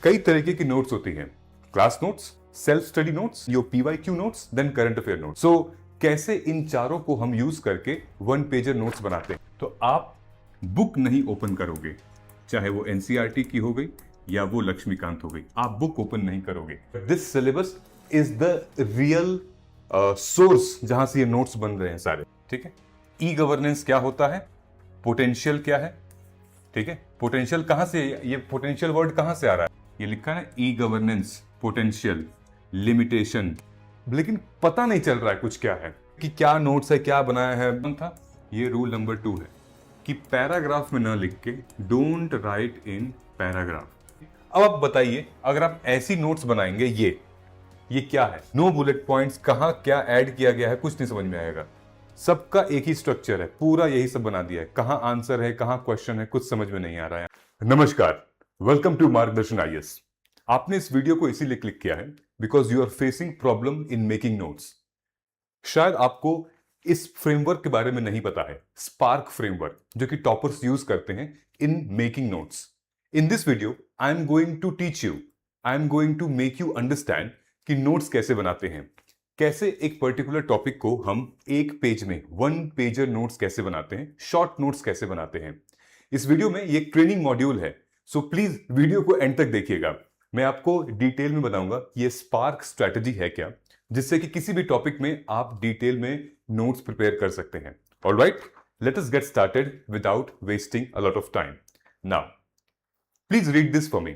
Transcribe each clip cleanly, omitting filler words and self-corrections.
कई तरीके की नोट्स होती हैं। Class notes, self study notes, your PYQ notes, then current affair notes. So कैसे इन चारों को हम यूज करके वन पेजर नोट्स बनाते हैं? तो आप बुक नहीं ओपन करोगे, चाहे वो एनसीईआरटी की हो गई या वो लक्ष्मीकांत हो गई, आप बुक ओपन नहीं करोगे। This syllabus is the real source जहां से ये नोट्स बन रहे हैं सारे। ठीक है, ई गवर्नेंस क्या होता है, पोटेंशियल क्या है, ठीक है, पोटेंशियल कहां से, ये पोटेंशियल वर्ड कहां से आ रहा है, ये लिखा है ई गवर्नेंस, पोटेंशियल, लिमिटेशन, लेकिन पता नहीं चल रहा है कुछ क्या है, कि क्या नोट्स है, क्या बनाया है। था ये रूल नंबर 2 है कि पैराग्राफ में ना लिख के डोंट राइट इन पैराग्राफ। अब आप बताइए, अगर आप ऐसी नोट्स बनाएंगे, ये क्या है, नो बुलेट पॉइंट्स, कहां क्या ऐड किया गया है, कुछ नहीं समझ में आएगा। सबका एक ही स्ट्रक्चर है, पूरा यही सब बना दिया है, कहां आंसर है, कहां क्वेश्चन है, कुछ समझ में नहीं आ रहा है। नमस्कार, वेलकम टू मार्गदर्शन आईएएस। आपने इस वीडियो को इसीलिए क्लिक किया है because you are facing problem in making notes. शायद आपको इस फ्रेमवर्क के बारे में नहीं पता है, स्पार्क फ्रेमवर्क, जो कि टॉपर्स यूज करते हैं in making notes. In this video I am going to teach you, I am going to make you understand कि नोट्स कैसे बनाते हैं, कैसे एक पर्टिकुलर टॉपिक को हम एक पेज में वन पेजर नोट्स कैसे बनाते हैं, शॉर्ट नोट्स कैसे बनाते हैं। इस वीडियो में ये एक ट्रेनिंग मॉड्यूल है, सो प्लीज वीडियो को एंड तक देखिएगा। मैं आपको डिटेल में बताऊंगा ये स्पार्क स्ट्रैटेजी है क्या, जिससे कि किसी भी टॉपिक में आप डिटेल में नोट्स प्रिपेयर कर सकते हैं। Alright, let us get started without wasting a lot of time. Now please read this for me,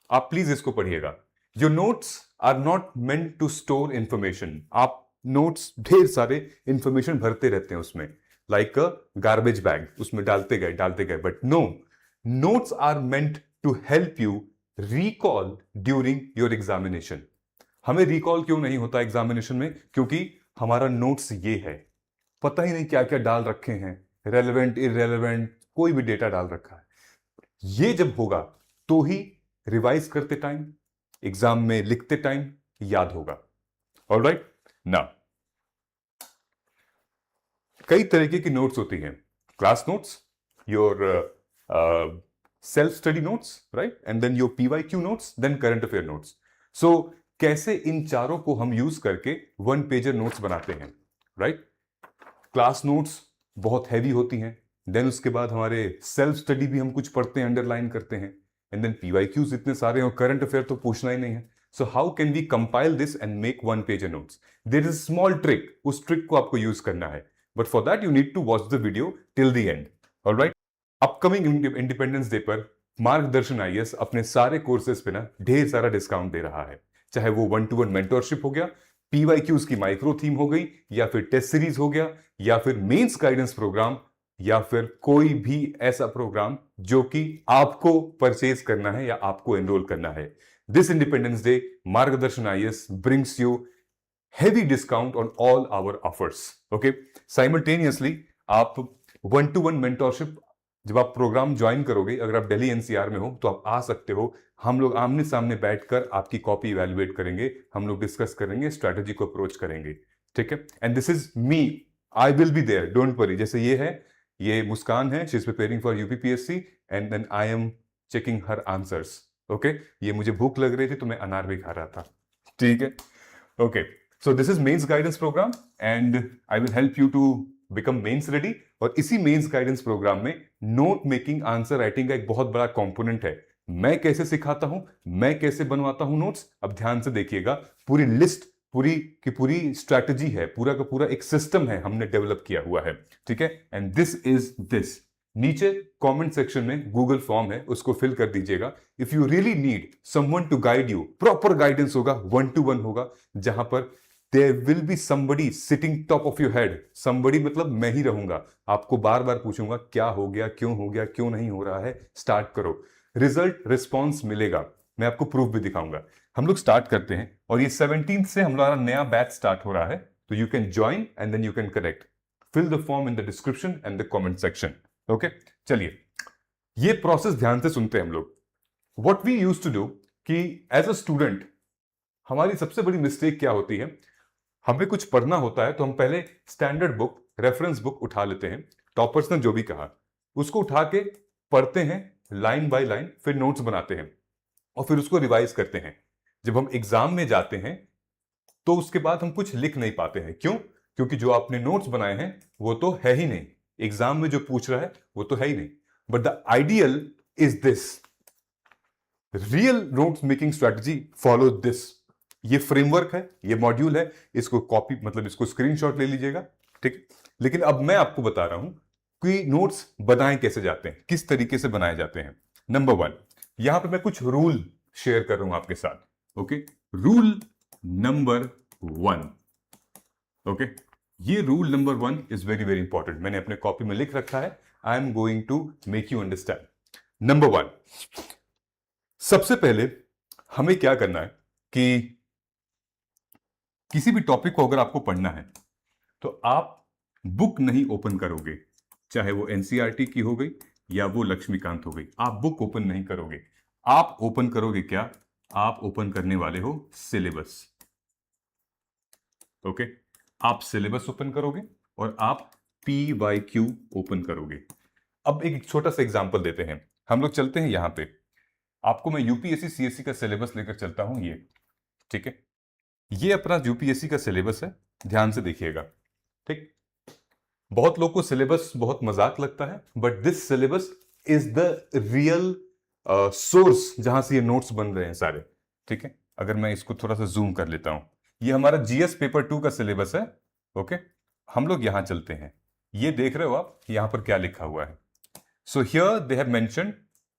आप प्लीज इसको पढ़िएगा। Your notes are not meant to store information. आप नोट्स ढेर सारे इंफॉर्मेशन भरते रहते हैं उसमें, लाइक अ गार्बेज बैग, उसमें डालते गए, but no, notes are meant to help you recall during your examination. हमें रिकॉल क्यों नहीं होता एग्जामिनेशन में? क्योंकि हमारा नोट्स ये है, पता ही नहीं क्या क्या डाल रखे हैं, रेलेवेंट, इररेलेवेंट, कोई भी डेटा डाल रखा है। ये जब होगा तो ही रिवाइज करते टाइम, एग्जाम में लिखते टाइम याद होगा। ऑलराइट, नाउ कई तरीके की नोट्स होती हैं। Class notes, your self study notes, right, and then your PYQ notes, then current affair notes. So कैसे इन चारों को हम यूज करके वन पेजर नोट्स बनाते हैं, राइट। क्लास नोट्स बहुत हैवी होती हैं, देन उसके बाद हमारे सेल्फ स्टडी भी हम कुछ पढ़ते हैं, अंडरलाइन करते हैं, एंड देन पीवाईक्यूज इतने सारे हैं, और करंट अफेयर तो पूछना ही नहीं है। So how can we compile this and make one pager notes? There is a small trick, उस ट्रिक को आपको यूज करना है, but for that you need to watch the video till the end. Alright, upcoming independence day पर Margdarshan IAS अपने सारे courses पे ना ढेर सारा डिस्काउंट दे रहा है, चाहे वो 1-to-1 मेंटरशिप हो गया, पीवाईक्यूज की माइक्रो थीम हो गई, या फिर टेस्ट सीरीज हो गया, या फिर मेंस गाइडेंस प्रोग्राम, या फिर कोई भी ऐसा प्रोग्राम जो कि आपको परचेज करना है या आपको एनरोल करना है। दिस इंडिपेंडेंस डे मार्गदर्शन IAS brings you heavy discount on all our offers. Okay, simultaneously आप 1-to-1 mentorship जब आप प्रोग्राम ज्वाइन करोगे, अगर आप दिल्ली एनसीआर में हो तो आप आ सकते हो, हम लोग आमने सामने बैठकर आपकी कॉपी इवैल्यूएट करेंगे, हम लोग डिस्कस करेंगे, स्ट्रैटेजी को अप्रोच करेंगे। ठीक है, and this is me, I will be there, don't worry. जैसे ये है, ये मुस्कान है, she is preparing for UPPSC, and then I am checking her answers. Okay, ये मुझे भूख लग रही थी तो मैं अनार भी खा रहा था। ठीक है, okay, so this is mains guidance program and I will help you to become mains ready। और इसी मेंस गाइडेंस प्रोग्राम में नोट मेकिंग, आंसर राइटिंग का एक बहुत बड़ा कंपोनेंट है। मैं कैसे सिखाता हूं, मैं कैसे बनवाता हूं नोट्स, अब ध्यान से देखिएगा। पूरी लिस्ट, पूरी की पूरी स्ट्रैटेजी है, पूरा का पूरा एक सिस्टम है, हमने डेवलप किया हुआ है। ठीक है, एंड दिस इज दिस। नीचे कमेंट सेक्शन में गूगल फॉर्म है, उसको फिल कर दीजिएगा। If you really need someone to guide you, proper guidance होगा, 1-to-1 होगा, जहां पर there will be somebody sitting top of your head। somebody मतलब मैं ही रहूंगा, आपको बार बार पूछूंगा क्या हो गया, क्यों नहीं हो रहा है, स्टार्ट करो, रिजल्ट रिस्पॉन्स मिलेगा, मैं आपको प्रूफ भी दिखाऊंगा। हम लोग स्टार्ट करते हैं, और ये 17 से हमारा नया बैच स्टार्ट हो रहा है, तो you can join and then you can connect. Fill the form in the description and the comment section. Okay, चलिए ये प्रोसेस ध्यान से सुनते हैं हम लोग। What we used to do कि एज अ स्टूडेंट हमारी सबसे बड़ी मिस्टेक क्या होती है, हमें कुछ पढ़ना होता है तो हम पहले स्टैंडर्ड बुक, रेफरेंस बुक उठा लेते हैं, टॉपर्स ने जो भी कहा उसको उठा के पढ़ते हैं लाइन बाय लाइन, फिर नोट्स बनाते हैं। और फिर उसको रिवाइज करते हैं। जब हम एग्जाम में जाते हैं तो उसके बाद हम कुछ लिख नहीं पाते हैं। क्यों? क्योंकि जो आपने नोट्स बनाए हैं वो तो है ही नहीं, एग्जाम में जो पूछ रहा है वो तो है ही नहीं। But the ideal is this, real notes making strategy follow this. ये फ्रेमवर्क है, ये मॉड्यूल है, इसको कॉपी मतलब इसको स्क्रीनशॉट ले लीजिएगा, ठीक। लेकिन अब मैं आपको बता रहा हूं कि नोट्स बनाए कैसे जाते हैं, किस तरीके से बनाए जाते हैं। नंबर 1, यहां पर मैं कुछ रूल शेयर कर रहा हूं आपके साथ। Okay, rule number 1। ओके, ये rule number 1 is very very important, मैंने अपने कॉपी में लिख रखा है। I am going to make you understand. Number 1, सबसे पहले हमें क्या करना है कि किसी भी टॉपिक को अगर आपको पढ़ना है तो आप बुक नहीं ओपन करोगे, चाहे वो एनसीईआरटी की हो गई या वो लक्ष्मीकांत हो गई, आप बुक ओपन नहीं करोगे। आप ओपन करोगे क्या? आप ओपन करने वाले हो सिलेबस। ओके, आप सिलेबस ओपन करोगे और आप PYQ ओपन करोगे। अब एक छोटा सा एग्जांपल देते हैं, हम लोग चलते हैं यहां पे, आपको मैं यूपीएससी सीएससी का सिलेबस लेकर चलता हूं, ये ठीक है, ये अपना यूपीएससी का सिलेबस है, ध्यान से देखिएगा, ठीक। बहुत लोग को सिलेबस बहुत मजाक लगता है, but this syllabus is the real source जहां से ये नोट्स बन रहे हैं सारे, ठीक है। अगर मैं इसको थोड़ा सा जूम कर लेता हूं, ये हमारा जीएस पेपर 2 का सिलेबस है। ओके, हम लोग यहां चलते हैं, ये देख रहे हो आप यहां पर क्या लिखा हुआ है। So here they have mentioned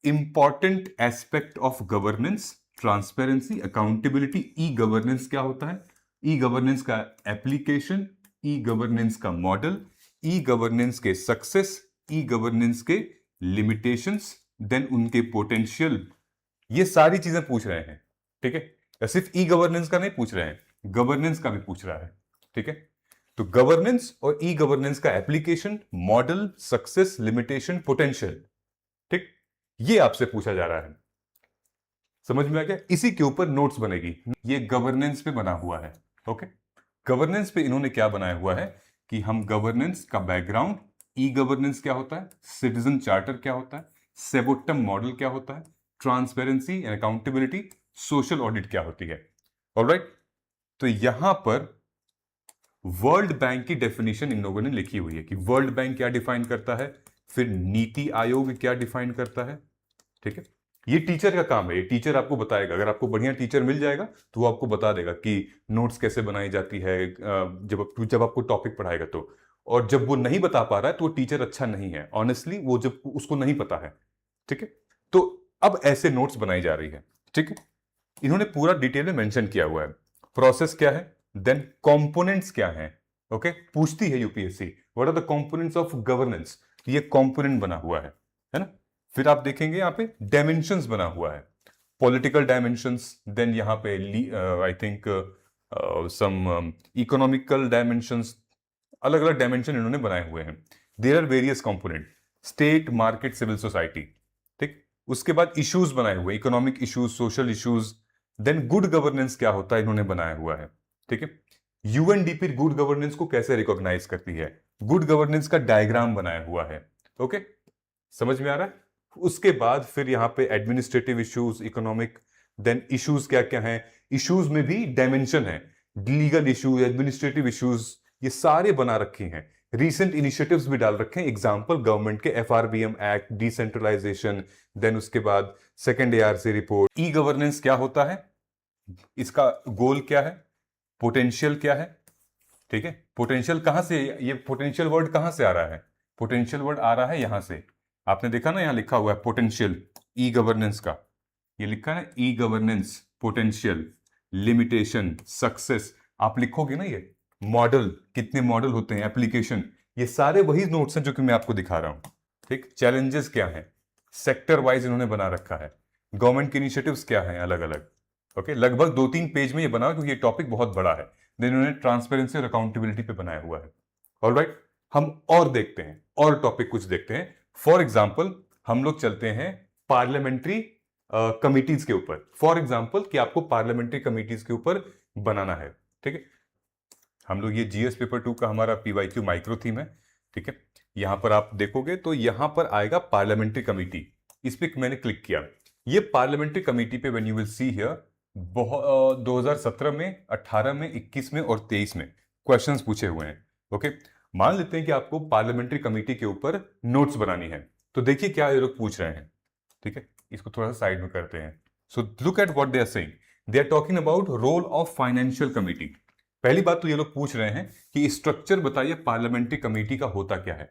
important aspect of governance, transparency, accountability. E governance क्या होता है? ई गवर्नेंस का एप्लीकेशन, ई गवर्नेंस का मॉडल, ई गवर्नेंस के सक्सेस, ई गवर्नेंस के लिमिटेशंस, देन उनके पोटेंशियल। ये सारी चीजें पूछ रहे हैं, ठीक है। सिर्फ ई गवर्नेंस का नहीं पूछ रहे हैं, गवर्नेंस का भी पूछ रहा है, ठीक है। तो गवर्नेंस और ई गवर्नेंस का application, model, success, limitation, potential, ठीक, ये आपसे पूछा जा रहा है। समझ में आ गया? इसी के ऊपर नोट्स बनेगी। ये गवर्नेंस पे बना हुआ है। ओके, गवर्नेंस पे इन्होंने क्या बनाया हुआ है कि हम गवर्नेंस का बैकग्राउंड, ई गवर्नेंस क्या होता है, सिटीजन चार्टर क्या होता है, सेबोटम मॉडल क्या होता है, transparency and accountability, social audit क्या होती है। ऑलराइट, तो यहां पर वर्ल्ड बैंक की डेफिनेशन इन लोगों ने लिखी हुई है कि वर्ल्ड बैंक क्या डिफाइन करता है, फिर नीति आयोग क्या डिफाइन करता है, ठीक है। ये टीचर का काम है, ये टीचर आपको बताएगा। अगर आपको बढ़िया टीचर मिल जाएगा तो वो आपको बता देगा कि नोट्स कैसे बनाई जाती है, जब आपको टॉपिक पढ़ाएगा तो। और जब वो नहीं बता पा रहा है तो वो टीचर अच्छा नहीं है, ऑनेस्टली, वो जब उसको नहीं पता है, ठीक है। तो अब ऐसे नोट्स बनाई जा रही है, ठीक है। इन्होंने पूरा डिटेल में मेंशन किया हुआ है, प्रोसेस क्या है, देन कंपोनेंट्स क्या हैं। ओके, पूछती है UPSC what are the components of governance, ये कंपोनेंट बना हुआ है ना। फिर आप देखेंगे यहाँ पे डायमेंशंस बना हुआ है, पॉलिटिकल डायमेंशंस, देन यहाँ पे I think some economical dimensions, अलग अलग डायमेंशन इन्होंने बनाए हुए हैं। There are various component, state, market, civil society, ठीक। उसके बाद इश्यूज बनाए हुए, economic issues, social issues, then good governance क्या होता है इन्होंने बनाया हुआ है, ठीक है। यूएनडीपी गुड गवर्नेंस को कैसे रिकॉग्नाइज करती है, गुड गवर्नेंस का डायग्राम बनाया हुआ है। ओके, समझ में आ रहा है? उसके बाद फिर यहां पे administrative issues, economic, then issues क्या क्या हैं, इश्यूज में भी डायमेंशन है, लीगल इश्यूज, एडमिनिस्ट्रेटिव इश्यूज, ये सारे बना रखे हैं। रीसेंट इनिशिएटिव्स भी डाल रखे हैं, एग्जांपल गवर्नमेंट के FRBM एक्ट, डिसेंट्रलाइजेशन, देन उसके बाद second ARC report. E governance क्या होता है, इसका गोल क्या है, पोटेंशियल क्या है, ठीक है। पोटेंशियल कहां से, ये पोटेंशियल वर्ड कहां से आ रहा है, पोटेंशियल वर्ड आ रहा है यहां से, आपने देखा ना, यहां लिखा हुआ है पोटेंशियल, ई गवर्नेंस का ये लिखा है, e governance, potential, limitation, success, आप लिखोगे ना ये मॉडल, कितने मॉडल होते हैं, एप्लीकेशन, ये सारे वही नोट्स हैं जो कि मैं आपको दिखा रहा हूं, ठीक। चैलेंजेस क्या है, सेक्टर वाइज इन्होंने बना रखा है, गवर्नमेंट के इनिशिएटिव्स क्या हैं अलग अलग। ओके, लगभग 2-3 पेज में ये बना क्योंकि ये टॉपिक बहुत बड़ा है। देन इन्होंने ट्रांसपेरेंसी और अकाउंटेबिलिटी पे बनाया हुआ है। ऑलराइट, हम और देखते हैं, और टॉपिक कुछ देखते हैं। फॉर एग्जाम्पल हम लोग चलते हैं पार्लियामेंट्री कमिटीज के ऊपर, फॉर एग्जाम्पल कि आपको पार्लियामेंट्री कमिटीज के ऊपर बनाना है, ठीक है। हम लोग ये जीएस पेपर 2 का हमारा PYQ माइक्रो थीम है, ठीक है। यहां पर आप देखोगे तो यहां पर आएगा पार्लियामेंट्री कमिटी, इस पर मैंने क्लिक किया। ये पार्लियामेंट्री कमेटी पे when you will see here 2017 में, 18 में, 21 में और 23 में क्वेश्चंस पूछे हुए हैं। ओके, मान लेते हैं कि आपको पार्लियामेंट्री कमेटी के ऊपर नोट्स बनानी है, तो देखिए क्या ये लोग पूछ रहे हैं। ठीक है, इसको थोड़ा सा साइड में करते हैं। So look at what they are saying. They are talking about role of financial committee. पहली बात तो ये लोग पूछ रहे हैं कि स्ट्रक्चर बताइए पार्लियामेंट्री कमेटी का होता क्या है।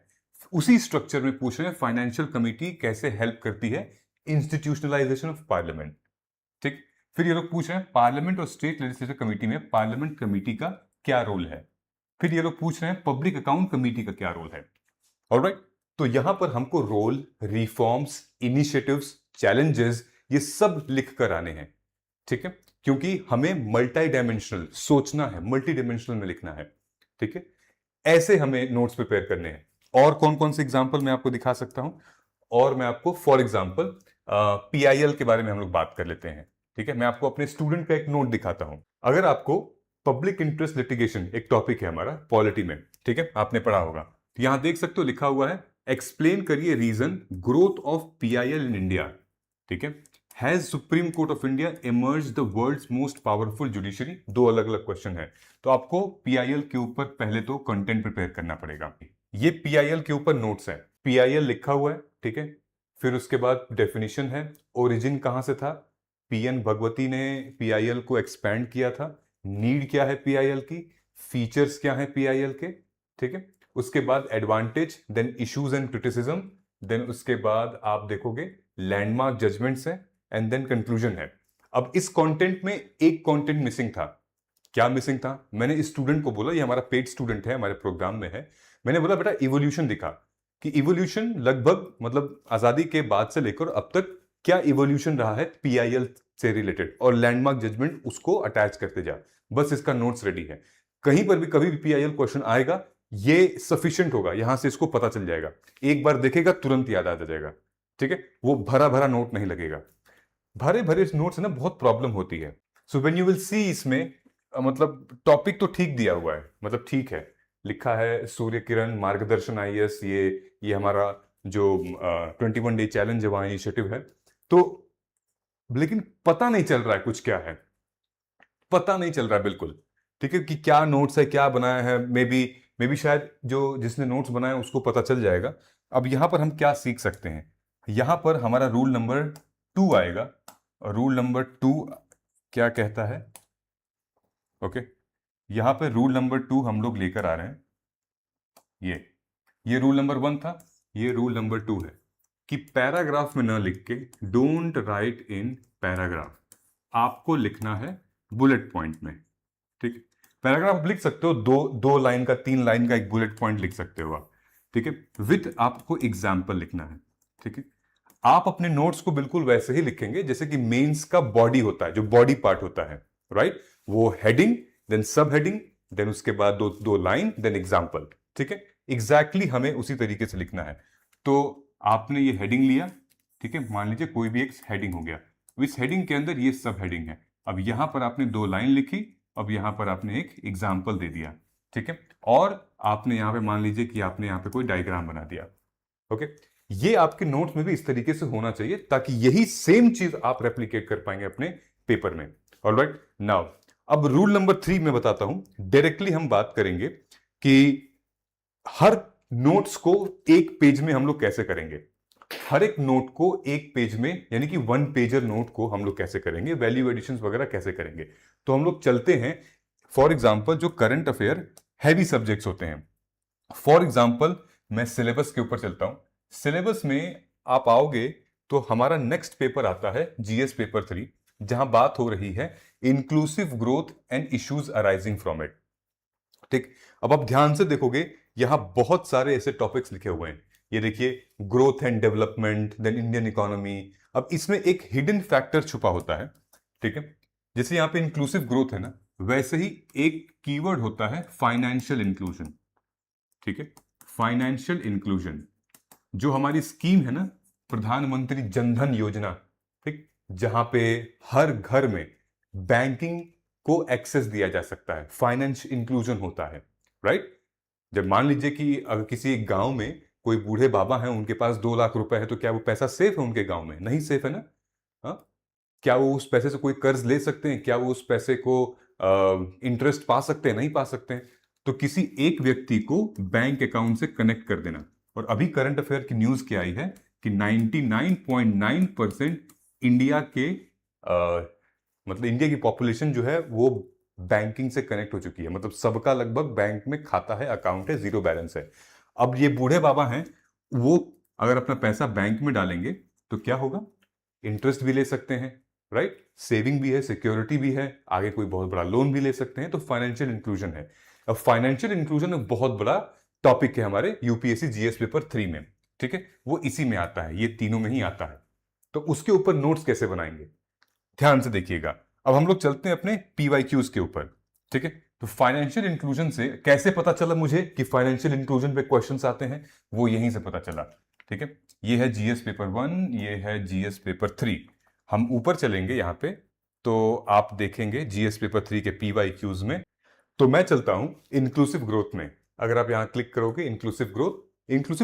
उसी स्ट्रक्चर में पूछ रहे हैं फाइनेंशियल कमेटी कैसे हेल्प करती है इंस्टीट्यूशनलाइजेशन ऑफ पार्लियामेंट। ठीक, फिर ये लोग पूछ रहे हैं पार्लियामेंट और स्टेट लेजिस्लेटिव कमेटी में पार्लियामेंट कमेटी का क्या रोल है। फिर ये लोग पूछ रहे हैं पब्लिक अकाउंट कमेटी का क्या रोल है। ऑलराइट, तो यहां पर हमको रोल, रिफॉर्म्स, इनिशिएटिव्स, चैलेंजेस ये सब लिख कर आने हैं। ठीक है, क्योंकि हमें मल्टी डायमेंशनल सोचना है, मल्टी डायमेंशनल में लिखना है। ठीक है, ऐसे हमें नोट्स प्रिपेयर करने हैं। और कौन कौन से एग्जाम्पल मैं आपको दिखा सकता हूं, और मैं आपको फॉर एग्जाम्पल पीआईएल के बारे में हम लोग बात कर लेते हैं। ठीक है, मैं आपको अपने स्टूडेंट का एक नोट दिखाता हूं। अगर आपको पब्लिक इंटरेस्ट लिटिगेशन एक टॉपिक है हमारा पॉलिटी में, ठीक है, आपने पढ़ा होगा, तो यहां देख सकते हो लिखा हुआ है एक्सप्लेन करिए reason growth of PIL in India. ठीक है, has Supreme Court of India emerge the world's most powerful judiciary. दो अलग अलग क्वेश्चन है, तो आपको पीआईएल के ऊपर पहले तो कंटेंट प्रिपेयर करना पड़ेगा। ये पीआईएल के ऊपर नोट्स है, पीआईएल लिखा हुआ है। ठीक है, फिर उसके बाद डेफिनेशन है, ओरिजिन कहां से था, पीएन भगवती ने पीआईएल को एक्सपैंड किया था, नीड क्या है पीआईएल की, फीचर्स क्या है पीआईएल के। ठीक है, उसके बाद advantage, then issues and criticism, then उसके बाद आप देखोगे लैंडमार्क जजमेंट्स है, एंड देन कंक्लूजन है। अब इस कंटेंट में एक कंटेंट मिसिंग था। क्या मिसिंग था? मैंने स्टूडेंट को बोला, ये हमारा पेड स्टूडेंट है, हमारे प्रोग्राम में है, मैंने बोला बेटा इवोल्यूशन दिखा, कि इवोल्यूशन लगभग मतलब आजादी के बाद से लेकर अब तक क्या इवोल्यूशन रहा है पीआईएल से रिलेटेड, और लैंडमार्क जजमेंट उसको अटैच करते जा। बस इसका नोट्स रेडी है, कहीं पर भी कभी भी पीआईएल क्वेश्चन आएगा ये सफिशिएंट होगा, यहां से इसको पता चल जाएगा, एक बार देखेगा तुरंत याद आ जाएगा। ठीक है, वो भरा भरा नोट नहीं लगेगा। भरे भरे नोट्स है ना, बहुत प्रॉब्लम होती है। So when you will see इसमें मतलब टॉपिक तो ठीक दिया हुआ है, मतलब ठीक है, लिखा है सूर्य किरण मार्गदर्शन आईएएस, ये हमारा जो 21 डे चैलेंज है वहां इनिशिएटिव है, तो लेकिन पता नहीं चल रहा है कुछ क्या है, पता नहीं चल रहा है बिल्कुल। ठीक है, कि क्या नोट्स है, क्या बनाया है, मे बी शायद जो जिसने नोट्स बनाया उसको पता चल जाएगा। अब यहां पर हम क्या सीख सकते हैं, यहां पर हमारा रूल नंबर 2 आएगा, और रूल नंबर 2 क्या कहता है। ओके, यहां पे रूल नंबर 2 हम लोग लेकर आ रहे हैं, ये रूल नंबर 1 था, ये रूल नंबर 2 है कि पैराग्राफ में ना लिख के डोंट राइट इन पैराग्राफ, आपको लिखना है बुलेट पॉइंट में। ठीक, पैराग्राफ लिख सकते हो, दो लाइन का, 3 लाइन का एक बुलेट पॉइंट लिख सकते हो आप। ठीक है, विद आपको एग्जाम्पल लिखना है। ठीक है, आप अपने नोट्स को बिल्कुल वैसे ही लिखेंगे जैसे कि मेंस का बॉडी होता है, जो बॉडी पार्ट होता है, राइट, वो हेडिंग, देन सब हेडिंग, देन उसके बाद दो लाइन, देन एग्जाम्पल। ठीक है, एग्जैक्टली हमें उसी तरीके से लिखना है। तो आपने ये हेडिंग लिया, ठीक है, मान लीजिए कोई भी एक हेडिंग हो गया, इस हेडिंग के अंदर ये सब हेडिंग है। अब यहां पर आपने 2 लाइन लिखी, अब यहां पर आपने एक एग्जाम्पल दे दिया। ठीक है, और आपने यहां पे मान लीजिए कि आपने यहां पे कोई डायग्राम बना दिया। ओके, ये आपके नोट्स में भी इस तरीके से होना चाहिए, ताकि यही सेम चीज आप रेप्लिकेट कर पाएंगे अपने पेपर में। ऑलराइट, नाउ अब रूल नंबर 3 में बताता हूं, डायरेक्टली हम बात करेंगे कि हर नोट्स को एक पेज में हम लोग कैसे करेंगे, हर एक नोट को एक पेज में, यानी कि 1 पेजर नोट को हम लोग कैसे करेंगे, वैल्यू एडिशंस वगैरह कैसे करेंगे। तो हम लोग चलते हैं, फॉर एग्जांपल जो करंट अफेयर हैवी सब्जेक्ट्स होते हैं, फॉर एग्जांपल मैं सिलेबस के ऊपर चलता हूं। सिलेबस में आप आओगे तो हमारा नेक्स्ट पेपर आता है जीएस पेपर 3, जहां बात हो रही है inclusive growth and issues arising from it. ठीक, अब आप ध्यान से देखोगे यहां बहुत सारे ऐसे टॉपिक्स लिखे हुए हैं, ये देखिए growth and development, then Indian economy. अब इसमें एक हिडन फैक्टर छुपा होता है। ठीक है, जैसे यहां पे इंक्लूसिव ग्रोथ है ना, वैसे ही एक कीवर्ड होता है फाइनेंशियल इंक्लूजन। ठीक है, फाइनेंशियल इंक्लूजन, जो हमारी स्कीम है ना प्रधानमंत्री जनधन योजना, ठीक, जहां पे हर घर में बैंकिंग को एक्सेस दिया जा सकता है, फाइनेंस इंक्लूजन होता है, राइट। जब मान लीजिए कि अगर किसी एक गांव में कोई बूढ़े बाबा हैं, उनके पास 2 लाख रुपए है, तो क्या वो पैसा सेफ है उनके गांव में? नहीं सेफ है ना। हाँ, क्या वो उस पैसे से कोई कर्ज ले सकते हैं? क्या वो उस पैसे को इंटरेस्ट पा सकते हैं? नहीं पा सकते हैं। तो किसी एक व्यक्ति को बैंक अकाउंट से कनेक्ट कर देना। और अभी करंट अफेयर की न्यूज क्या आई है कि 99.9% इंडिया के मतलब इंडिया की पॉपुलेशन जो है वो बैंकिंग से कनेक्ट हो चुकी है। मतलब सबका लगभग बैंक में खाता है, अकाउंट है, जीरो बैलेंस है। अब ये बूढ़े बाबा हैं, वो अगर अपना पैसा बैंक में डालेंगे तो क्या होगा? इंटरेस्ट भी ले सकते हैं, राइट? सेविंग भी है, सिक्योरिटी भी है, आगे कोई बहुत बड़ा लोन भी ले सकते हैं। तो फाइनेंशियल इंक्लूजन है। अब फाइनेंशियल इंक्लूजन एक बहुत बड़ा टॉपिक है हमारे यूपीएससी जीएस पेपर 3 में, ठीक है? वो इसी में आता है, ये तीनों में ही आता है। तो उसके ऊपर नोट्स कैसे बनाएंगे, ध्यान से देखिएगा। अब हम लोग चलते हैं अपने पीवाईक्यूज के ऊपर, ठीक है? तो फाइनेंशियल इंक्लूजन से कैसे पता चला मुझे कि फाइनेंशियल इंक्लूजन पे क्वेश्चंस आते हैं? वो यहीं से पता चला, ठीक है? ये है जीएस पेपर 1, ये है जीएस पेपर 3। हम ऊपर चलेंगे यहां पे, तो आप देखेंगे जीएस पेपर 3 के पीवाईक्यूज में। तो मैं चलता हूं इंक्लूसिव ग्रोथ में। अगर आप यहां क्लिक करोगे, इंक्लूसिव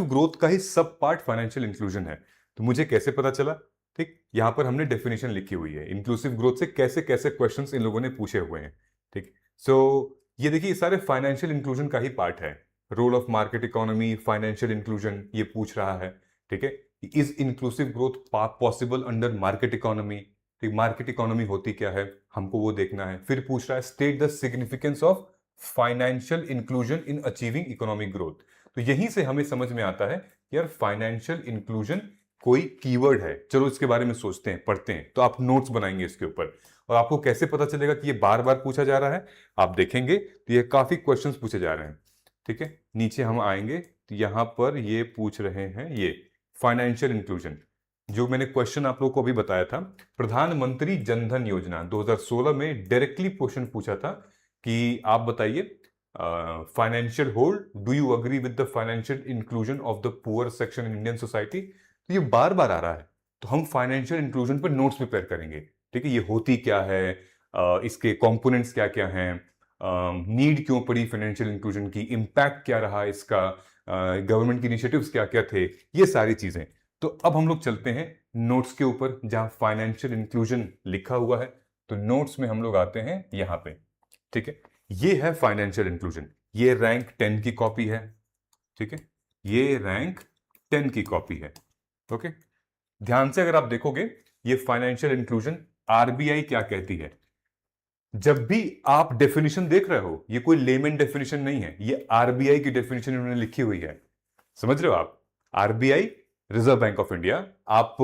ग्रोथ का ही सब पार्ट फाइनेंशियल इंक्लूजन है। तो मुझे कैसे पता चला? ठीक, यहां पर हमने डेफिनेशन लिखी हुई है इंक्लूसिव ग्रोथ से कैसे कैसे क्वेश्चंस इन लोगों ने पूछे हुए हैं, ठीक? सो ये देखिए, ये सारे फाइनेंशियल इंक्लूजन का ही पार्ट है। Role of market economy, financial inclusion ये पूछ रहा है, ठीक है? Is inclusive growth possible under market economy? ठीक, मार्केट इकोनॉमी होती क्या है, हमको वो देखना है। फिर पूछ रहा है state the significance of financial inclusion in achieving economic growth. तो यहीं से हमें समझ में आता है कि यार फाइनेंशियल इंक्लूजन कोई कीवर्ड है। चलो इसके बारे में सोचते हैं, पढ़ते हैं। तो आप नोट्स बनाएंगे इसके ऊपर। और आपको कैसे पता चलेगा कि ये बार बार पूछा जा रहा है? आप देखेंगे तो ये काफी क्वेश्चंस पूछे जा रहे हैं, ठीक है? नीचे हम आएंगे तो यहां पर ये पूछ रहे हैं, ये फाइनेंशियल इंक्लूजन जो मैंने क्वेश्चन आप लोगों को अभी बताया था, प्रधानमंत्री जनधन योजना 2016 में डायरेक्टली क्वेश्चन पूछा था कि आप बताइए, financial hold, do you agree with the financial inclusion of the poor section in Indian society? तो ये बार बार आ रहा है। तो हम फाइनेंशियल इंक्लूजन पर नोट्स प्रिपेयर करेंगे, ठीक है? ये होती क्या है, इसके कंपोनेंट्स क्या क्या हैं, नीड क्यों पड़ी फाइनेंशियल इंक्लूजन की, इम्पैक्ट क्या रहा इसका, गवर्नमेंट के इनिशिएटिव्स क्या क्या थे, ये सारी चीजें। तो अब हम लोग चलते हैं नोट्स के ऊपर जहां फाइनेंशियल इंक्लूजन लिखा हुआ है। तो नोट्स में हम लोग आते हैं यहां पे, ठीक है? ये है फाइनेंशियल इंक्लूजन, ये रैंक 10 की कॉपी है, ठीक है? ये रैंक 10 की कॉपी है, ओके? ध्यान से अगर आप देखोगे, ये फाइनेंशियल इंक्लूजन आरबीआई क्या कहती है। जब भी आप डेफिनेशन देख रहे हो, ये कोई लेमन डेफिनेशन नहीं है, ये आरबीआई की डेफिनेशन इन्होंने लिखी हुई है। समझ रहे हो आप? RBI, reserve bank of India. आप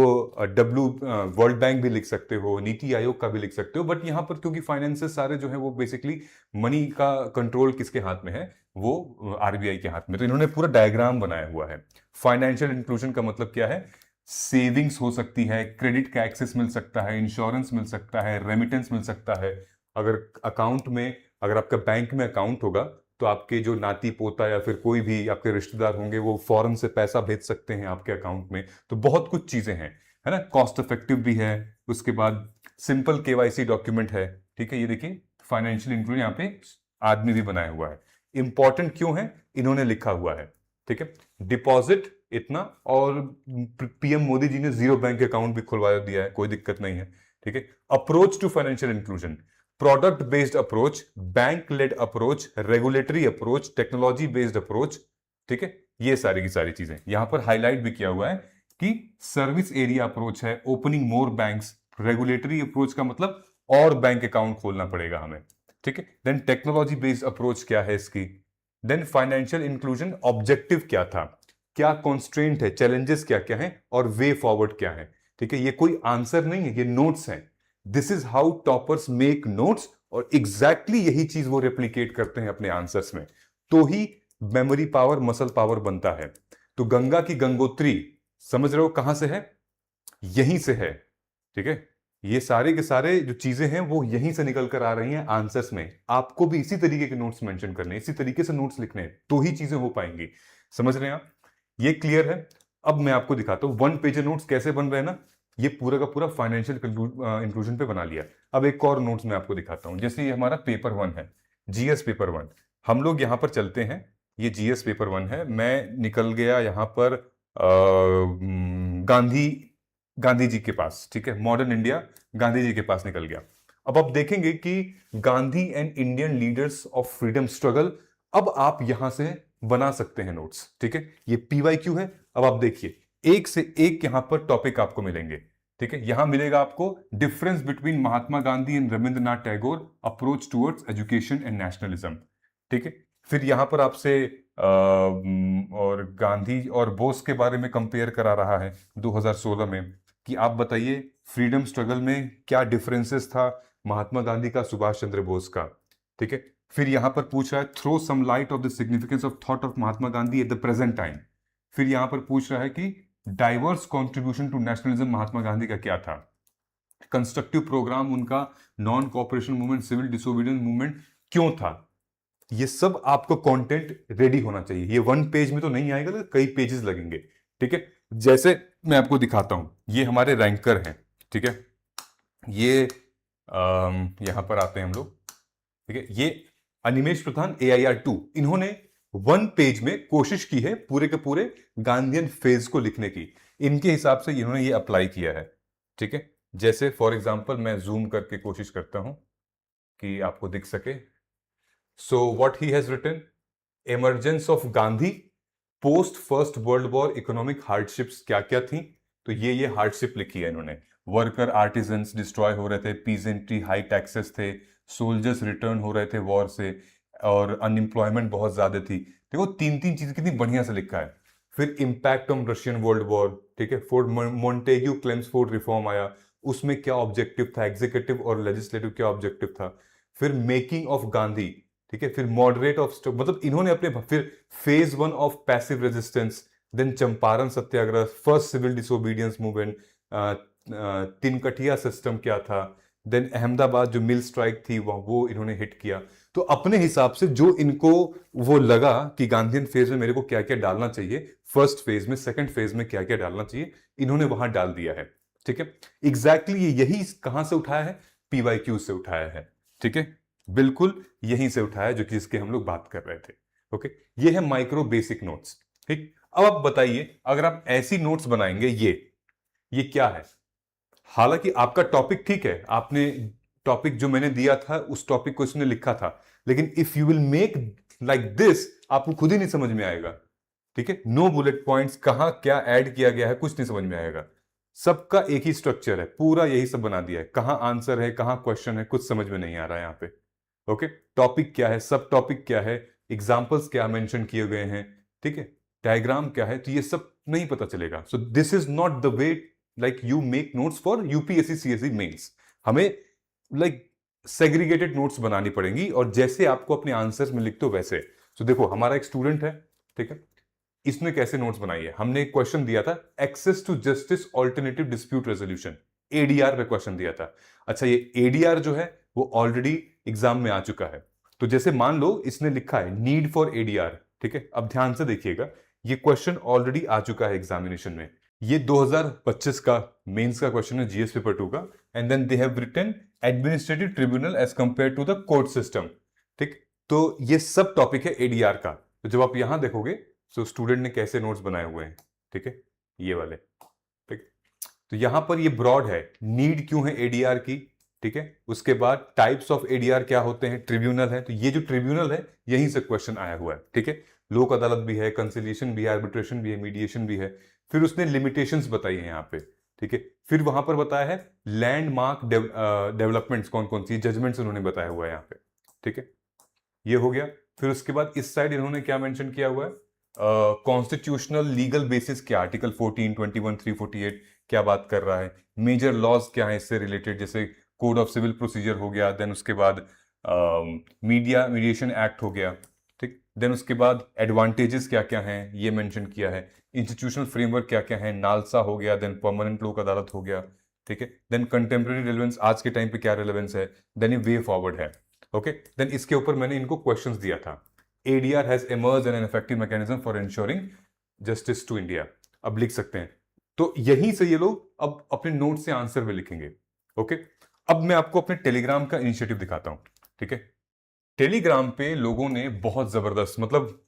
डब्ल्यू वर्ल्ड बैंक भी लिख सकते हो, नीति आयोग का भी लिख सकते हो, बट यहां पर क्योंकि फाइनेंसेस सारे जो है वो बेसिकली मनी का कंट्रोल किसके हाथ में है? वो आरबीआई के हाथ में। तो इन्होंने पूरा डायग्राम बनाया हुआ है। फाइनेंशियल इंक्लूजन का मतलब क्या है? सेविंग्स हो सकती है, क्रेडिट का एक्सेस मिल सकता है, इंश्योरेंस मिल सकता है, रेमिटेंस मिल सकता है। अगर अकाउंट में, अगर आपका बैंक में अकाउंट होगा तो आपके जो नाती पोता या फिर कोई भी आपके रिश्तेदार होंगे वो फॉरेन से पैसा भेज सकते हैं आपके अकाउंट में। तो बहुत कुछ चीजें हैं, है ना? कॉस्ट इफेक्टिव भी है। उसके बाद सिंपल केवाईसी डॉक्यूमेंट है, ठीक है? ये देखिए फाइनेंशियल इंक्लूजन, यहाँ पे आदमी भी बनाया हुआ है। इंपॉर्टेंट क्यों है? इन्होंने लिखा हुआ है, ठीक है? डिपॉजिट इतना, और पीएम मोदी जी ने जीरो बैंक अकाउंट भी खुलवा दिया है, कोई दिक्कत नहीं है, ठीक है? Approach to financial inclusion, product based approach, bank led approach, regulatory approach, technology based approach, ठीक है? ये सारी की सारी चीजें यहां पर हाईलाइट भी किया हुआ है कि सर्विस एरिया अप्रोच है, ओपनिंग मोर बैंक्स। रेगुलेटरी अप्रोच का मतलब और बैंक अकाउंट खोलना पड़ेगा हमें, ठीक है? देन टेक्नोलॉजी बेस्ड अप्रोच क्या है इसकी, देन फाइनेंशियल इंक्लूजन ऑब्जेक्टिव क्या था, क्या कॉन्स्ट्रेंट है, चैलेंजेस क्या क्या है, और वे फॉरवर्ड क्या है, ठीक है? ये कोई आंसर नहीं है, ये नोट्स हैं। This is how toppers make notes, और एग्जैक्टली यही चीज वो रेप्लिकेट करते हैं अपने आंसर्स में। तो ही मेमोरी पावर, मसल पावर बनता है। तो गंगा की गंगोत्री, समझ रहे हो कहां से है? यहीं से है, ठीक है? ये सारे के सारे जो चीजें हैं वो यहीं से निकल कर आ रही हैं आंसर्स में। आपको भी इसी तरीके के नोट्स मेंशन करने, इसी तरीके से नोट्स लिखने हैं, तो ही चीजें हो पाएंगी। समझ रहे हैं आप? ये क्लियर है? अब मैं आपको दिखाता हूं वन पेज नोट्स कैसे बन रहे हैं ना। ये पूरा का पूरा फाइनेंशियल इंक्लूजन पे बना लिया। अब एक और नोट्स मैं आपको दिखाता हूं। जैसे ये हमारा पेपर 1 है, जीएस पेपर 1। हम लोग यहां पर चलते हैं, ये जीएस पेपर 1 है। मैं निकल गया यहां पर गांधी गांधी जी के पास, ठीक है, मॉडर्न इंडिया गांधी जी के पास निकल गया। अब आप देखेंगे कि Gandhi and Indian leaders of freedom struggle, अब आप यहां से बना सकते हैं नोट्स, ठीक है, ये पीवाईक्यू है। अब आप देखिए एक से एक यहां पर टॉपिक आपको मिलेंगे, ठीक है, यहां मिलेगा आपको difference between Mahatma Gandhi and Rabindranath Tagore, approach towards education and nationalism, ठीक है। फिर यहां पर आपसे और गांधी और बोस के बारे में कंपेयर करा रहा है 2016 में, कि आप बताइए फ्रीडम स्ट्रगल में क्या डिफरेंसेस था महात्मा गांधी का, सुभाष चंद्र बोस का, ठीक है। फिर यहां पर पूछ रहा है throw some light of the significance of thought of Mahatma Gandhi at the present time. फिर यहां पर पूछ रहा है कि diverse contribution to nationalism Mahatma Gandhi का क्या था, कंस्ट्रक्टिव प्रोग्राम उनका, non cooperation movement, civil disobedience movement क्यों था। ये सब आपको कंटेंट रेडी होना चाहिए, ये वन पेज में तो नहीं आएगा, तो कई पेजेस लगेंगे, ठीक है। जैसे मैं आपको दिखाता हूं, ये हमारे रैंकर हैं, ठीक है, ये यहां पर आते हैं हम लोग, ठीक है, ये अनिमेश प्रधान AIR 2, इन्होंने वन पेज में कोशिश की है पूरे के पूरे गांधीयन फेज को लिखने की, इनके हिसाब से इन्होंने ये अप्लाई किया है, ठीक है। जैसे फॉर एग्जांपल मैं जूम करके कोशिश करता हूं कि आपको दिख सके। So what he has written, emergence of Gandhi, post First World War economic hardships क्या क्या थी, तो ये हार्डशिप लिखी है इन्होंने, वर्कर आर्टिजन्स डिस्ट्रॉय हो रहे थे, पीजेंट्री हाई टैक्सेस थे, सोल्जर्स रिटर्न हो रहे थे वॉर से, और अनएम्प्लॉयमेंट बहुत ज्यादा थी। देखो तीन तीन चीज कितनी बढ़िया से लिखा है। फिर impact on Russian world war, ठीक है, फोर्ट मोंटेग्यू क्लेम्सफोर्ड रिफॉर्म आया, उसमें क्या ऑब्जेक्टिव था, एग्जीक्यूटिव और लेजिस्लेटिव क्या ऑब्जेक्टिव था। फिर मेकिंग ऑफ गांधी, ठीक है, फिर मॉडरेट ऑफ, मतलब इन्होंने अपने, फिर phase 1 of passive resistance, then Champaran Satyagraha, first civil disobedience movement, Tinkathia system क्या था, देन अहमदाबाद जो मिल स्ट्राइक थी वो इन्होंने हिट किया। तो अपने हिसाब से जो इनको वो लगा कि गांधीयन फेज में मेरे को क्या क्या डालना चाहिए, फर्स्ट फेज में, सेकंड फेज में क्या क्या डालना चाहिए, इन्होंने वहां डाल दिया है, ठीक है। एग्जैक्टली यही कहां से उठाया है, पीवाईक्यू से उठाया है, ठीक है, बिल्कुल यहीं से उठाया जो कि इसके हम लोग बात कर रहे थे, ओके। ये है माइक्रो बेसिक नोट्स, ठीक। अब आप बताइए अगर आप ऐसी नोट्स बनाएंगे, ये क्या है। हालांकि आपका टॉपिक ठीक है, आपने टॉपिक जो मैंने दिया था उस टॉपिक को इसने लिखा था, लेकिन if you will make like this, आपको खुद ही नहीं समझ में आएगा, ठीक है। नो बुलेट पॉइंट्स, कहां क्या ऐड किया गया है कुछ नहीं समझ में आएगा, सबका एक ही स्ट्रक्चर है, पूरा यही सब बना दिया है, कहां आंसर है कहां क्वेश्चन है कुछ समझ में नहीं आ रहा है यहां पे, ओके। टॉपिक क्या है, सब टॉपिक क्या है, एग्जाम्पल्स क्या मेंशन किए गए हैं, ठीक है, डायग्राम क्या है, तो ये सब नहीं पता चलेगा। So this is not the way like you make notes for UPSC CSE mains. हमें लाइक सेग्रीगेटेड नोट्स बनानी पड़ेंगी, और जैसे आपको अपने आंसर्स में लिखते हो वैसे। सो देखो हमारा एक स्टूडेंट है, ठीक है, इसने कैसे नोट्स बनाई है, हमने एक क्वेश्चन दिया था, access to justice alternative dispute resolution, ADR पे क्वेश्चन दिया था। अच्छा ये एडीआर जो है वो ऑलरेडी एग्जाम में आ चुका है, तो जैसे मान लो इसने लिखा है नीड फॉर एडीआर, ठीक है, अब ध्यान से देखिएगा, ये क्वेश्चन ऑलरेडी आ चुका है एग्जामिनेशन में, ये 2025 का मेंस का क्वेश्चन है, जीएस पेपर 2 का, and then they have written administrative tribunal as compare to the court system, ठीक। तो ये सब टॉपिक है एडीआर का। तो जब आप यहां देखोगे तो स्टूडेंट ने कैसे नोट्स बनाए हुए हैं, ठीक है, ये वाले, ठीक। तो यहां पर ये ब्रॉड है, नीड क्यों है एडीआर की, ठीक है, उसके बाद टाइप्स ऑफ एडीआर क्या होते हैं, ट्रिब्यूनल है, तो ये जो ट्रिब्यूनल है यहीं से क्वेश्चन आया हुआ है, ठीक है। लोक अदालत भी है, कंसिलिएशन भी है, आर्बिट्रेशन भी है, मीडिएशन भी है। फिर उसने लिमिटेशंस बताई है यहाँ पे, ठीक है। फिर वहां पर बताया है लैंडमार्क डेवलपमेंट्स कौन कौन सी जजमेंट्स उन्होंने बताया हुआ है यहाँ पे, ठीक है, ये हो गया। फिर उसके बाद इस साइड इन्होंने क्या मेंशन किया हुआ है, कॉन्स्टिट्यूशनल लीगल बेसिस क्या, आर्टिकल 14, 21, 348 क्या बात कर रहा है, मेजर लॉज क्या है इससे रिलेटेड, जैसे कोड ऑफ सिविल प्रोसीजर हो गया, देन उसके बाद मीडिएशन एक्ट हो गया, ठीक। देन उसके बाद एडवांटेजेस क्या क्या हैं ये मेंशन किया है, इंस्टीट्यूशनल फ्रेमवर्क क्या क्या है, नालसा हो गया, देन परमानेंट लोक अदालत हो गया, ठीक है। देन कंटेम्प्रेरी रेलेवेंस, आज के टाइम पे क्या रेलेवेंस है, देन ये वे फॉरवर्ड है, ओके। देन इसके ऊपर मैंने इनको क्वेश्चंस दिया था, ADR has emerged as an effective mechanism for ensuring justice to India, अब लिख सकते हैं। तो यहीं से ये लोग अब अपने नोट से आंसर में लिखेंगे, ओके। अब मैं आपको अपने टेलीग्राम का इनिशिएटिव दिखाता हूं, ठीक है। टेलीग्राम पे लोगों ने बहुत जबरदस्त, मतलब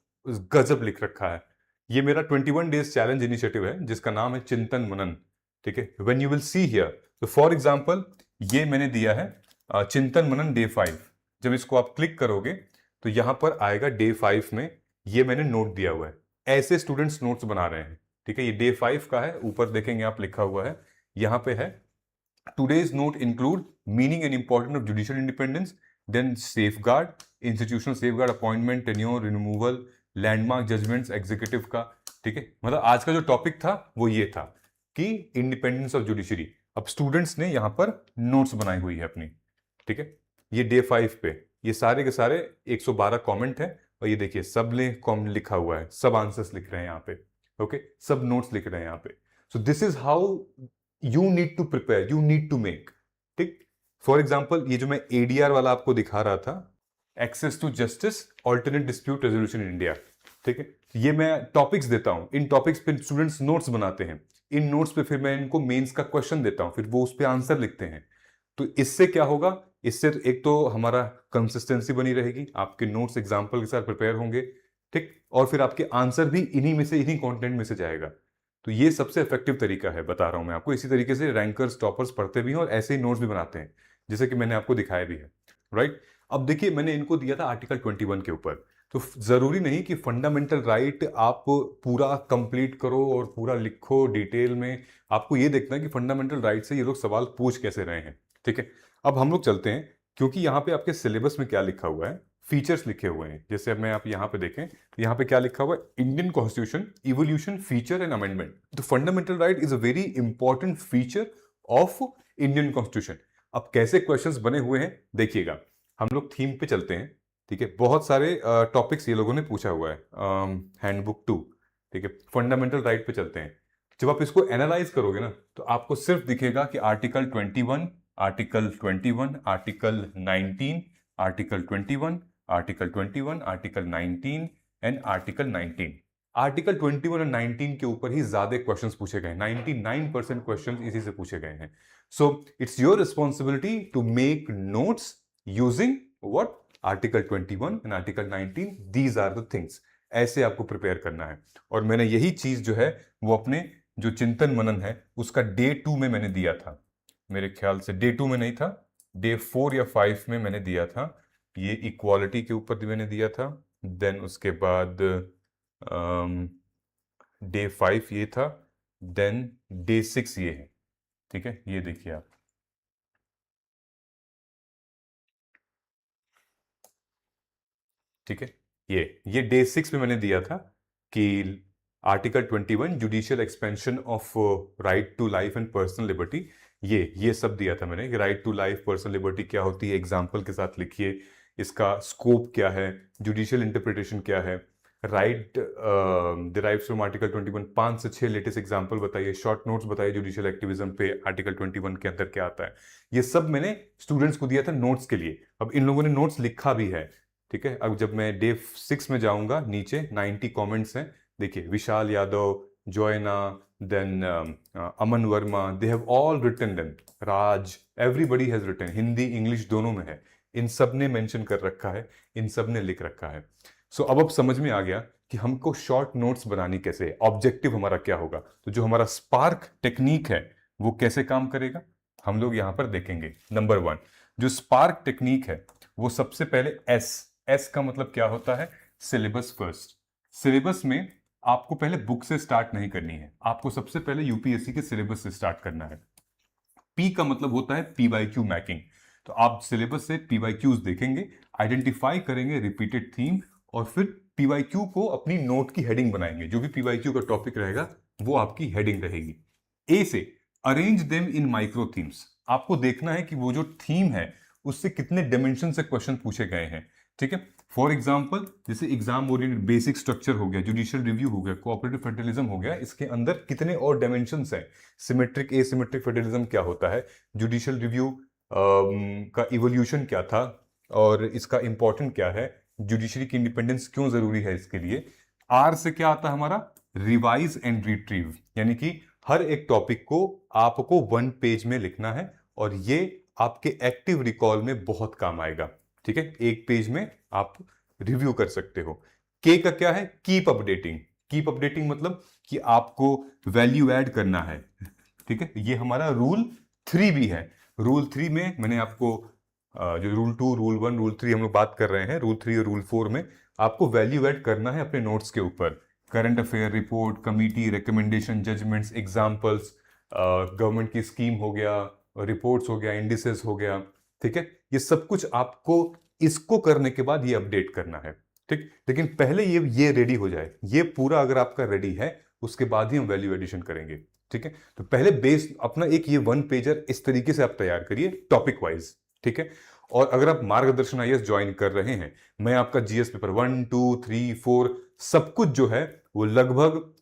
गजब लिख रखा है। ये मेरा 21 डेज चैलेंज इनिशिएटिव है जिसका नाम है चिंतन मनन, ठीक है, when you will see here, तो फॉर एग्जांपल ये मैंने दिया है चिंतन मनन डे 5। जब इसको आप क्लिक करोगे तो यहां पर आएगा डे 5 में ये मैंने नोट दिया हुआ है। ऐसे स्टूडेंट्स नोट्स बना रहे हैं, ठीक है। ये डे 5 का है, ऊपर देखेंगे आप लिखा हुआ है, यहां पे है today's note include meaning and importance of judicial independence, then safeguard, institutional safeguard, appointment, tenure, removal, landmark judgments executive का, ठीक है। मतलब आज का जो टॉपिक था वो ये था कि इंडिपेंडेंस ऑफ जुडिशरी। अब स्टूडेंट्स ने यहां पर नोट्स बनाई हुई है अपनी, ठीक है। ये डे 5 पे ये सारे के सारे 112 कमेंट है, और ये देखिए सब ने कॉमेंट लिखा हुआ है, सब आंसर्स लिख रहे हैं यहाँ पे, ओके, सब नोट्स लिख रहे हैं यहाँ पे। So this is how you need to prepare, you need to make, ठीक। फॉर एग्जाम्पल ये जो मैं एडीआर वाला आपको दिखा रहा था, access to justice alternate dispute resolution in India, ठीक है, ये मैं टॉपिक्स देता हूं, इन टॉपिक्स पे स्टूडेंट्स नोट्स बनाते हैं, इन नोट्स पे फिर मैं इनको मेंस का क्वेश्चन देता हूं, फिर वो उस पे आंसर लिखते हैं। तो इससे क्या होगा, इससे तो एक तो हमारा कंसिस्टेंसी बनी रहेगी, आपके नोट्स एग्जाम्पल के साथ प्रिपेयर होंगे, ठीक, और फिर आपके आंसर भी इन्हीं में से, इन्हीं कंटेंट में से जाएगा। तो ये सबसे इफेक्टिव तरीका है, बता रहा हूं मैं आपको। इसी तरीके से रैंकर्स टॉपर्स पढ़ते भी हैं और ऐसे ही नोट्स भी बनाते हैं, जैसे कि मैंने आपको दिखाया भी है, राइट। अब देखिए मैंने इनको दिया था आर्टिकल 21 के ऊपर, तो जरूरी नहीं कि फंडामेंटल राइट आप पूरा कंप्लीट करो और पूरा लिखो डिटेल में। आपको ये देखना है कि फंडामेंटल राइट से ये लोग सवाल पूछ कैसे रहे हैं, ठीक है। अब हम लोग चलते हैं, क्योंकि यहाँ पे आपके सिलेबस में क्या लिखा हुआ है, फीचर्स लिखे हुए हैं। जैसे अब मैं आप यहाँ पे देखें, यहाँ पे क्या लिखा हुआ है, Indian constitution evolution feature and amendment. तो fundamental right is a very important feature of Indian constitution. अब कैसे क्वेश्चंस बने हुए हैं देखिएगा, हम लोग थीम पे चलते हैं, ठीक है। बहुत सारे टॉपिक्स ये लोगों ने पूछा हुआ है, हैंडबुक 2, ठीक है। फंडामेंटल राइट पे चलते हैं। जब आप इसको एनालाइज करोगे ना, तो आपको सिर्फ दिखेगा कि article 21, article 21, article 19, article 21, article 21, article 19 and article 19। Article 21 और 19 के ऊपर ही ज्यादा क्वेश्चंस पूछे गए, 99% क्वेश्चंस इसी से पूछे गए हैं। So it's your responsibility to make notes using what, article 21 and article 19, these are the things. ऐसे आपको प्रिपेयर करना है। और मैंने यही चीज जो है वो अपने जो चिंतन मनन है उसका डे 2 में मैंने दिया था, मेरे ख्याल से डे 2 में नहीं था, डे 4 या 5 में मैंने दिया था। ये इक्वालिटी के ऊपर भी मैंने दिया था, देन उसके बाद डे 5 ये था, देन डे 6 ये है, ठीक है। ये देखिए आप, ठीक है, ये डे 6 में मैंने दिया था कि article 21 judicial expansion of right to life and personal liberty, ये सब दिया था मैंने कि right to life personal liberty क्या होती है, एग्जाम्पल के साथ लिखिए, इसका स्कोप क्या है, जुडिशियल इंटरप्रिटेशन क्या है, राइट डिराइव्स फ्रॉम आर्टिकल 21, 5 से 6 लेटेस्ट एग्जाम्पल बताइए, शॉर्ट नोट्स बताइए जुडिशियल एक्टिविज्म पे आर्टिकल 21 के अंदर क्या आता है। ये सब मैंने स्टूडेंट्स को दिया था नोट्स के लिए। अब इन लोगों ने नोट्स लिखा भी है, ठीक है। अब जब मैं डे 6 में जाऊंगा, नीचे 90 कमेंट्स हैं, देखिए Vishal Yadav, Joyna, then Aman Verma, they have all written, then Raj, everybody has written, Hindi English दोनों में है, इन सब ने मेंशन कर रखा है, इन सब ने लिख रखा है। सो अब समझ में आ गया कि हमको शॉर्ट नोट्स बनानी कैसे है, ऑब्जेक्टिव हमारा क्या होगा। तो जो हमारा स्पार्क टेक्निक है वो कैसे काम करेगा, हम लोग यहां पर देखेंगे। नंबर 1, जो स्पार्क टेक्निक है वो सबसे पहले एस का मतलब क्या होता है, सिलेबस फर्स्ट। सिलेबस में आपको पहले बुक से स्टार्ट नहीं करनी है, आपको सबसे पहले यूपीएससी के सिलेबस से स्टार्ट करना है। पी का मतलब होता है पीवाईक्यू मैकिंग। तो आप सिलेबस से पीवाईक्यूज देखेंगे, आइडेंटिफाई करेंगे रिपीटेड थीम, और फिर पीवाईक्यू को अपनी नोट की हेडिंग बनाएंगे। जो भी पीवाईक्यू का टॉपिक रहेगा वो आपकी हेडिंग रहेगी। ए से arrange them in micro themes, आपको देखना है कि वो जो थीम है उससे कितने डायमेंशन से क्वेश्चन पूछे गए हैं, ठीक है। फॉर एग्जाम्पल जैसे एग्जाम ओरिएंटेड बेसिक स्ट्रक्चर हो गया, जुडिशियल रिव्यू हो गया, कोऑपरेटिव फेडरलिज्म हो गया, इसके अंदर कितने और डायमेंशंस हैं, सिमेट्रिक एसिमेट्रिक फेडरलिज्म क्या होता है, जुडिशियल रिव्यू का इवोल्यूशन क्या था और इसका इंपॉर्टेंट क्या है, जुडिशरी की इंडिपेंडेंस क्यों जरूरी है इसके लिए। आर से क्या आता है हमारा, रिवाइज एंड रिट्रीव, यानी कि हर एक टॉपिक को आपको 1 पेज में लिखना है और ये आपके एक्टिव रिकॉल में बहुत काम आएगा, ठीक है। 1 पेज में आप रिव्यू कर सकते हो। के का क्या है, कीप अपडेटिंग। कीप अपडेटिंग मतलब कि आपको वैल्यू ऐड करना है, ठीक है, ये हमारा रूल 3 भी है। रूल 3 में मैंने आपको जो रूल 2, रूल 1, रूल 3 हम लोग बात कर रहे हैं, रूल 3 और रूल 4 में आपको वैल्यू ऐड करना है अपने नोट्स के ऊपर। Current affair, report, committee, recommendation, judgments, examples, government की स्कीम हो गया, रिपोर्ट्स हो गया, इंडिसेस हो गया, ठीक है, ये सब कुछ आपको इसको करने के बाद ये अपडेट करना है, ठीक। लेकिन पहले ये रेडी हो जाए, ये पूरा अगर आपका रेडी है उसके बाद ही हम वैल्यू एडिशन करेंगे, ठीक है। तो पहले बेस अपना एक ये 1 पेजर इस तरीके से आप तैयार करिए टॉपिक वाइज, ठीक है। और अगर आप मार्गदर्शन आईएएस ज्वाइन कर रहे हैं, मैं आपका जीएस पेपर 1, 2, 3, 4 सब कुछ जो है वो लगभग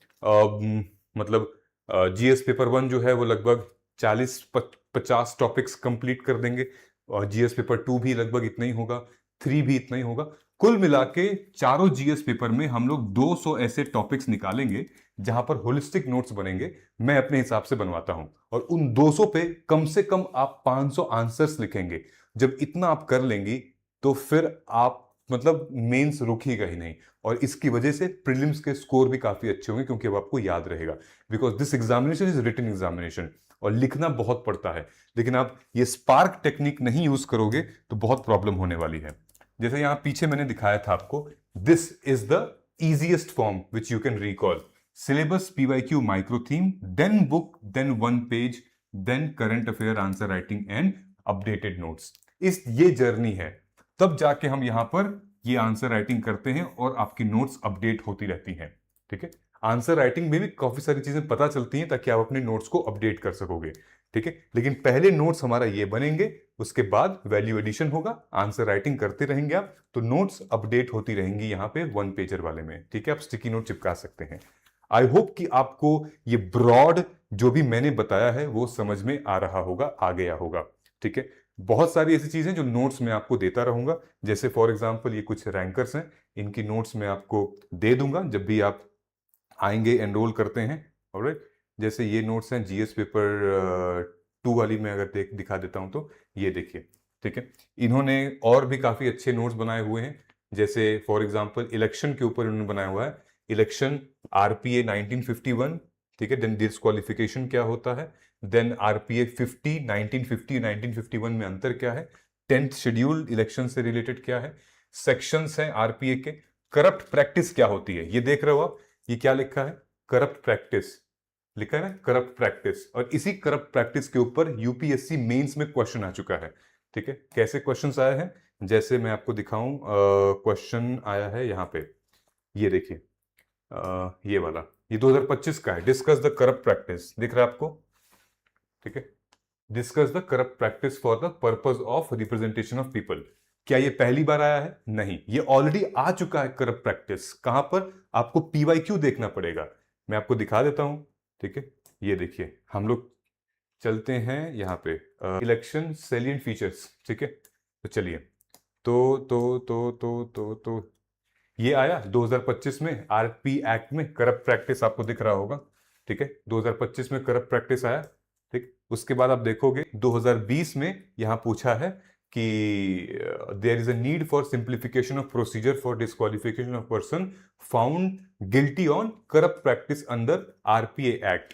मतलब जीएस पेपर 1 जो है वो लगभग 40-50 टॉपिक्स कंप्लीट कर देंगे, और जीएस पेपर 2 भी लगभग इतना ही होगा, 3 भी इतना ही होगा। कुल मिला के चारों जीएस पेपर में हम लोग 200 ऐसे टॉपिक्स निकालेंगे जहां पर होलिस्टिक नोट्स बनेंगे। मैं अपने हिसाब से बनवाता हूं, और उन 200 पे कम से कम आप 500 आंसर्स लिखेंगे। जब इतना आप कर लेंगी तो फिर आप मतलब मेंस रुकेगा ही नहीं, और इसकी वजह से प्रीलिम्स के स्कोर भी काफी अच्छे होंगे, क्योंकि अब आपको याद रहेगा, because this examination is written examination, और लिखना बहुत पड़ता है। लेकिन आप ये स्पार्क टेक्निक नहीं यूज करोगे तो बहुत प्रॉब्लम होने वाली है। जैसे यहां पीछे मैंने दिखाया था आपको, this is the easiest form which you can recall. Syllabus, PYQ, micro theme, then book, then 1 page, then current affair, answer writing and updated notes. ये जर्नी है, तब जाके हम यहां पर ये आंसर राइटिंग करते हैं और आपकी नोट्स अपडेट होती रहती हैं, ठीक है। आंसर राइटिंग में भी काफी सारी चीजें पता चलती हैं ताकि आप अपने नोट्स को अपडेट कर सकोगे, ठीक है। लेकिन पहले नोट्स हमारा ये बनेंगे, उसके बाद वैल्यू एडिशन होगा, आंसर राइटिंग करते रहेंगे आप, तो नोट्स अपडेट होती रहेंगी यहाँ पे 1 पेजर वाले में, ठीक है। आप स्टिकी नोट चिपका सकते हैं। आई होप कि आपको ये ब्रॉड जो भी मैंने बताया है वो समझ में आ रहा होगा, आ गया होगा, ठीक है। बहुत सारी ऐसी चीजें जो नोट्स में आपको देता रहूंगा, जैसे फॉर एग्जांपल ये कुछ रैंकर्स हैं, इनकी नोट्स मैं आपको दे दूंगा जब भी आप आएंगे, एनरोल करते हैं, ऑलराइट। जैसे ये नोट्स हैं जीएस पेपर 2 वाली में, अगर दिखा देता हूं तो ये देखिए, ठीक है। इन्होंने और भी काफी अच्छे नोट्स बनाए हुए हैं, जैसे फॉर एग्जांपल इलेक्शन के ऊपर इन्होंने बनाया हुआ है, इलेक्शन आरपीए 1951, ठीक है, देन डिस्क्वालिफिकेशन क्या होता है, देन आरपीए 50, 1950, 1951 में अंतर क्या है, 10th शेड्यूल इलेक्शन से रिलेटेड क्या है, सेक्शंस हैं आरपीए के, करप्ट प्रैक्टिस क्या होती है, ये देख रहे हो आप, ये क्या लिखा है, करप्ट प्रैक्टिस लिखा है ना, करप्ट प्रैक्टिस। और इसी करप्ट प्रैक्टिस के ऊपर यूपीएससी मेंस में क्वेश्चन आ चुका है, ठीक है। कैसे क्वेश्चंस आए हैं, जैसे मैं आपको दिखाऊं, क्वेश्चन आया है यहाँ पे, ये देखिए, ये वाला, ये 2025 का है, डिस्कस द करप्ट प्रैक्टिस, दिख रहा है आपको, ठीक है। Discuss the corrupt practice for the purpose of representation of people. क्या ये पहली बार आया है? नहीं, ये ऑलरेडी आ चुका है करप्ट प्रैक्टिस। कहां पर? आपको पीवाईक्यू देखना पड़ेगा, मैं आपको दिखा देता हूं, ठीक है। ये देखिए, हम लोग चलते हैं यहाँ पे, इलेक्शन सैलिएंट फीचर्स, ठीक है। तो चलिए, तो ये आया 2025 में आरपी एक्ट में करप्ट प्रैक्टिस, आपको दिख रहा होगा, ठीक है। 2025 में करप्ट प्रैक्टिस आया, ठीक। उसके बाद आप देखोगे 2020 में यहां पूछा है कि there is a need for simplification of procedure for disqualification of person found guilty on corrupt practice under RPA act,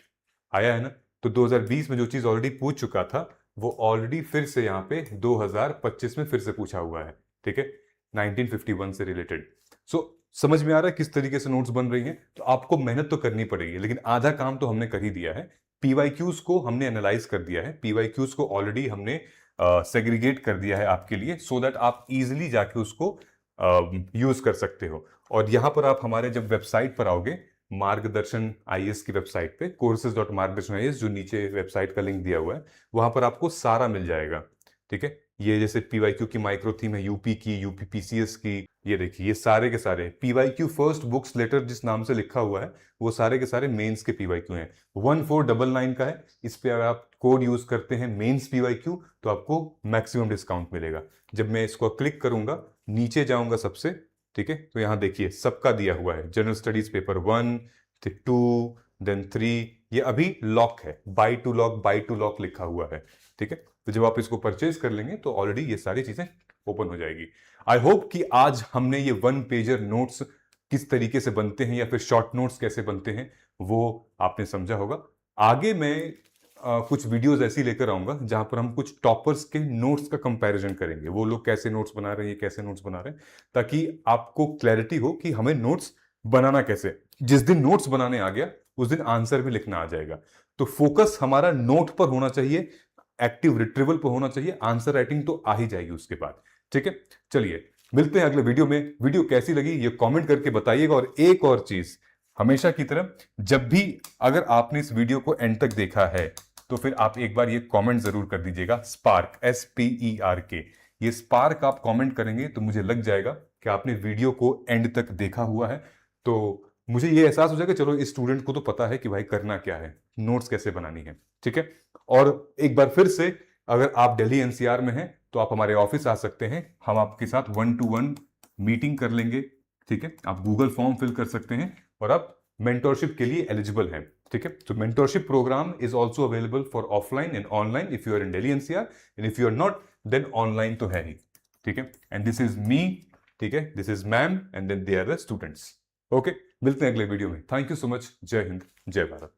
आया है ना। तो 2020 में जो चीज ऑलरेडी पूछ चुका था वो ऑलरेडी फिर से यहाँ पे 2025 में फिर से पूछा हुआ है, ठीक है, 1951 से रिलेटेड। सो समझ में आ रहा है किस तरीके से नोट्स बन रही हैं। तो आपको मेहनत तो करनी पड़ेगी, लेकिन आधा काम तो हमने कर ही दिया है। पीवाईक्यूज को हमने एनालाइज कर दिया है, पीवाईक्यूज को ऑलरेडी हमने सेग्रीगेट कर दिया है आपके लिए, सो दैट आप इजीली जाके उसको यूज कर सकते हो। और यहां पर आप हमारे जब वेबसाइट पर आओगे, मार्गदर्शन आईएएस की वेबसाइट पे, courses.margdarshan IAS, जो नीचे वेबसाइट का लिंक दिया हुआ है, वहां पर आपको सारा मिल जाएगा, ठीक है। ये जैसे पीवाईक्यू की माइक्रो थीम है, यूपी की, यूपी पीसीएस की, ये देखिए, ये सारे के सारे पीवाईक्यू फर्स्ट बुक्स लेटर जिस नाम से लिखा हुआ है, वो सारे के सारे मेंस के पीवाईक्यू हैं। 1499 का है, इस पे अगर आप कोड यूज करते हैं मेंस पीवाईक्यू तो आपको मैक्सिमम डिस्काउंट मिलेगा। जब मैं इसको क्लिक करूंगा, नीचे जाऊंगा सबसे, ठीक है, तो यहां देखिए सबका दिया हुआ है, जनरल स्टडीज पेपर 1, 2, देन 3, ये अभी लॉक है, बाय टू लॉक लिखा हुआ है, ठीक है। तो जब आप इसको परचेज कर लेंगे तो ऑलरेडी ये सारी चीजें ओपन हो जाएगी। आई होप कि आज हमने ये 1 पेजर नोट्स किस तरीके से बनते हैं या फिर शॉर्ट नोट्स कैसे बनते हैं वो आपने समझा होगा। आगे मैं कुछ वीडियोस ऐसी लेकर आऊंगा जहां पर हम कुछ टॉपर्स के नोट्स का कंपैरिजन करेंगे, वो लोग कैसे नोट्स बना रहे हैं, ये कैसे नोट्स बना रहे हैं, ताकि आपको क्लैरिटी हो कि हमें नोट्स बनाना कैसे। जिस दिन नोट्स बनाने आ गया उस दिन आंसर भी लिखना आ जाएगा। तो फोकस हमारा नोट पर होना चाहिए, एक्टिव रिट्रीवल पर होना चाहिए, आंसर राइटिंग तो आ ही जाएगी उसके बाद। ठीक है, चलिए मिलते हैं अगले वीडियो में। वीडियो कैसी लगी ये कमेंट करके बताइएगा। और एक और चीज, हमेशा की तरह, जब भी अगर आपने इस वीडियो को एंड तक देखा है तो फिर आप एक बार ये कमेंट जरूर कर दीजिएगा, स्पार्क, SPERK। ये स्पार्क आप कमेंट करेंगे तो मुझे लग जाएगा कि आपने वीडियो को एंड तक देखा हुआ है। तो मुझे ये एहसास हो जाएगा चलो इस स्टूडेंट को तो पता है कि भाई करना क्या है, नोट्स कैसे बनानी है। ठीक है, और एक बार फिर से, अगर आप दिल्ली NCR में हैं तो आप हमारे ऑफिस आ सकते हैं, हम आपके साथ 1-to-1 मीटिंग कर लेंगे। ठीक है, आप गूगल फॉर्म फिल कर सकते हैं और आप मेंटोरशिप के लिए एलिजिबल हैं। ठीक है, तो mentorship programme is also available for offline and online if you are in Delhi NCR, and if you are not then online तो है ही। ठीक है, एंड दिस इज मी, ठीक है, this is ma'am, and then they are the students. Okay, मिलते हैं अगले video में। Thank you so much. जय हिंद, जय भारत।